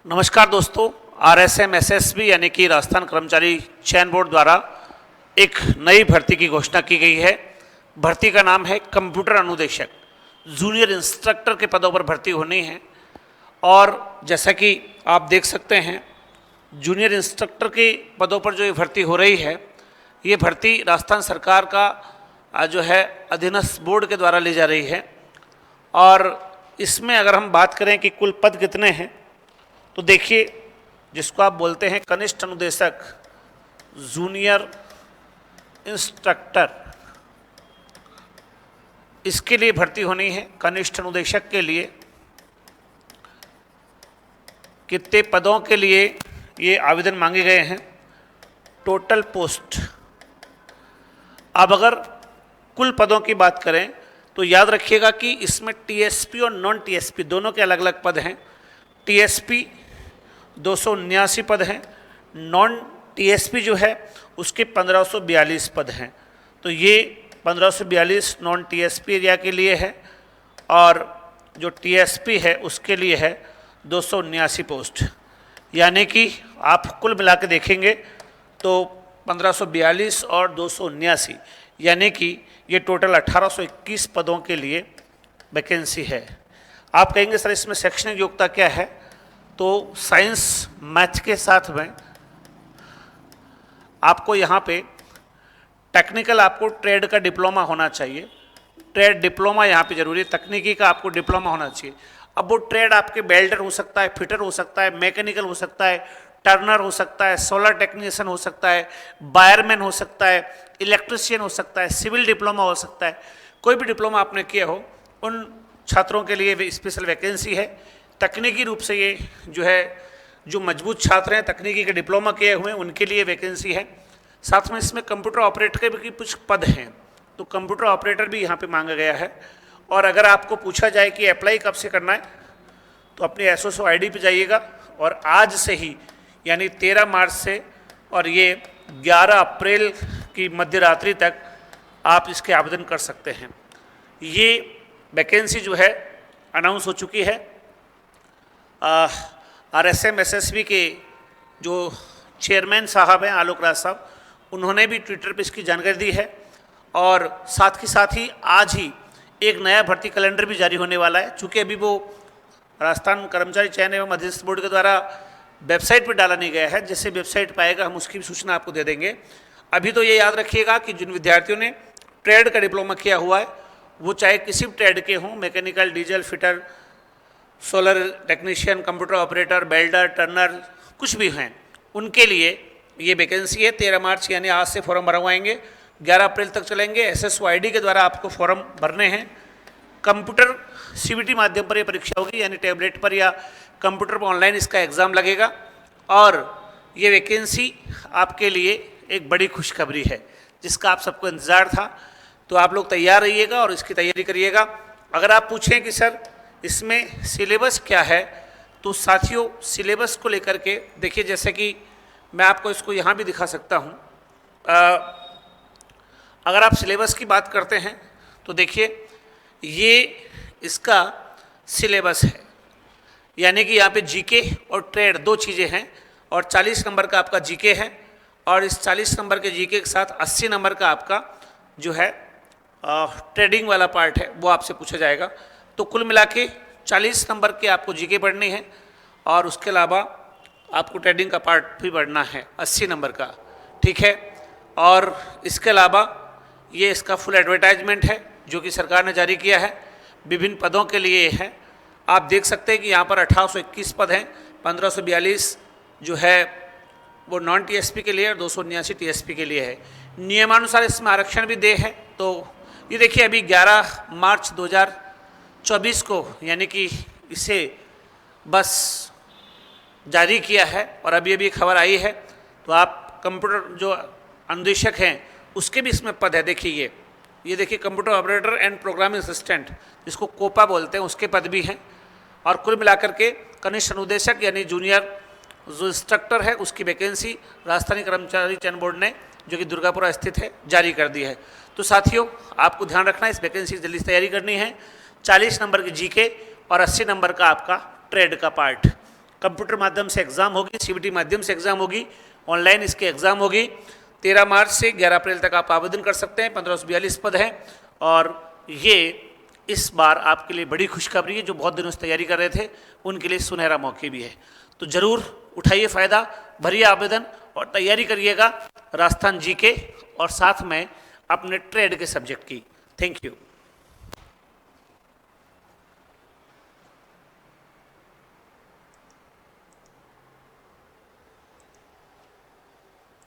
नमस्कार दोस्तों, RSM SSB यानी कि राजस्थान कर्मचारी चयन बोर्ड द्वारा एक नई भर्ती की घोषणा की गई है। भर्ती का नाम है कंप्यूटर अनुदेशक। जूनियर इंस्ट्रक्टर के पदों पर भर्ती होनी है और जैसा कि आप देख सकते हैं, जूनियर इंस्ट्रक्टर के पदों पर जो ये भर्ती हो रही है, ये भर्ती राजस्थान सरकार का जो है अधीनस्थ बोर्ड के द्वारा ली जा रही है। और इसमें अगर हम बात करें कि कुल पद कितने हैं, तो देखिए, जिसको आप बोलते हैं कनिष्ठ अनुदेशक, जूनियर इंस्ट्रक्टर, इसके लिए भर्ती होनी है। कनिष्ठ अनुदेशक के लिए कितने पदों के लिए ये आवेदन मांगे गए हैं? Total post. अब अगर कुल पदों की बात करें तो याद रखिएगा कि इसमें टीएसपी और नॉन टीएसपी दोनों के अलग अलग पद हैं। टीएसपी 279 पद हैं, नॉन टीएसपी जो है उसके 1542 पद हैं। तो ये 1542 नॉन टीएसपी एरिया के लिए है और जो टीएसपी है उसके लिए है 279 पोस्ट। यानी कि आप कुल मिला के देखेंगे तो 1542 और 279, यानी कि ये टोटल 1821 पदों के लिए वैकेंसी है। आप कहेंगे सर इसमें शैक्षणिक योग्यता क्या है? तो साइंस मैथ के साथ में आपको यहाँ पे टेक्निकल, आपको ट्रेड का डिप्लोमा होना चाहिए। ट्रेड डिप्लोमा यहाँ पे जरूरी है, तकनीकी का आपको डिप्लोमा होना चाहिए। अब वो ट्रेड आपके बेल्डर हो सकता है, फिटर हो सकता है, मैकेनिकल हो सकता है, टर्नर हो सकता है, सोलर टेक्नीशियन हो सकता है, वायरमैन हो सकता है, इलेक्ट्रिशियन हो सकता है, सिविल डिप्लोमा हो सकता है। कोई भी डिप्लोमा आपने किया हो, उन छात्रों के लिए स्पेशल वैकेंसी है। तकनीकी रूप से ये जो है, जो मजबूत छात्र हैं, तकनीकी के डिप्लोमा किए हुए हैं, उनके लिए वैकेंसी है। साथ में इसमें कंप्यूटर ऑपरेटर के भी कुछ पद हैं, तो कंप्यूटर ऑपरेटर भी यहाँ पे मांगा गया है। और अगर आपको पूछा जाए कि अप्लाई कब से करना है, तो अपनी एसओसो आईडी पे जाइएगा और आज से ही, यानी 13 मार्च से, और ये 11 अप्रैल की मध्य रात्रि तक आप इसके आवेदन कर सकते हैं। ये वैकेंसी जो है अनाउंस हो चुकी है। आरएसएम एसएसबी के जो चेयरमैन साहब हैं, आलोक राज साहब, उन्होंने भी ट्विटर पे इसकी जानकारी दी है। और साथ ही आज ही एक नया भर्ती कैलेंडर भी जारी होने वाला है। चूँकि अभी वो राजस्थान कर्मचारी चयन एवं अधीनस्थ बोर्ड के द्वारा वेबसाइट पर डाला नहीं गया है, जैसे वेबसाइट पर आएगा हम उसकी भी सूचना आपको दे देंगे। अभी तो ये याद रखिएगा कि जिन विद्यार्थियों ने ट्रेड का डिप्लोमा किया हुआ है, वो चाहे किसी भी ट्रेड के हों, mechanical, diesel, fitter, solar technician, computer operator, welder, Turner, कुछ भी हैं, उनके लिए ये वैकेंसी है। 13 मार्च यानी आज से फॉर्म भरवाएंगे, 11 अप्रैल तक चलेंगे। एसएसओ आईडी के द्वारा आपको फॉर्म भरने हैं। कंप्यूटर सीबीटी माध्यम पर ये परीक्षा होगी, यानी टैबलेट पर या कंप्यूटर पर ऑनलाइन इसका एग्ज़ाम लगेगा। और ये वैकेंसी आपके लिए एक बड़ी खुशखबरी है, जिसका आप सबको इंतज़ार था। तो आप लोग तैयार रहिएगा और इसकी तैयारी करिएगा। अगर आप पूछें कि सर इसमें सिलेबस क्या है, तो साथियों सिलेबस को लेकर के देखिए, जैसे कि मैं आपको इसको यहाँ भी दिखा सकता हूँ। अगर आप सिलेबस की बात करते हैं तो देखिए, ये इसका सिलेबस है, यानी कि यहाँ पे जीके और ट्रेड दो चीज़ें हैं। और 40 नंबर का आपका जीके है, और इस 40 नंबर के जीके के साथ 80 नंबर का आपका जो है ट्रेडिंग वाला पार्ट है, वो आपसे पूछा जाएगा। तो कुल मिला के 40 नंबर के आपको जीके पढ़नी है, और उसके अलावा आपको ट्रेडिंग का पार्ट भी पढ़ना है 80 नंबर का, ठीक है। और इसके अलावा ये इसका फुल एडवर्टाइजमेंट है जो कि सरकार ने जारी किया है, विभिन्न पदों के लिए है। आप देख सकते हैं कि यहाँ पर 1821 पद हैं, 1542 जो है वो नॉन टीएसपी के लिए और 279 टीएसपी के लिए है। नियमानुसार इसमें आरक्षण भी दे है। तो ये देखिए, अभी 11 मार्च 2024 को, यानी कि इसे बस जारी किया है और अभी अभी खबर आई है। तो आप कंप्यूटर जो अनुदेशक हैं उसके भी इसमें पद है। देखिए ये देखिए, computer operator and programming assistant, जिसको कोपा बोलते हैं, उसके पद भी हैं। और कुल मिलाकर के कनिष्ठ अनुदेशक यानी जूनियर जो इंस्ट्रक्टर है, उसकी वैकेंसी राजस्थानी कर्मचारी चयन बोर्ड ने, जो कि दुर्गापुरा स्थित है, जारी कर दी है। तो साथियों आपको ध्यान रखना है, इस वैकेंसी की जल्दी तैयारी करनी है। 40 नंबर की जीके और 80 नंबर का आपका ट्रेड का पार्ट। कंप्यूटर माध्यम से एग्ज़ाम होगी, सीबीटी माध्यम से एग्ज़ाम होगी, ऑनलाइन इसके एग्ज़ाम होगी। 13 मार्च से 11 अप्रैल तक आप आवेदन कर सकते हैं। 1542 पद हैं और ये इस बार आपके लिए बड़ी खुशखबरी है। जो बहुत दिनों से तैयारी कर रहे थे उनके लिए सुनहरा मौके भी है। तो ज़रूर उठाइए फ़ायदा, भरिए आवेदन और तैयारी करिएगा राजस्थान जीके और साथ में अपने ट्रेड के सब्जेक्ट की। Thank you.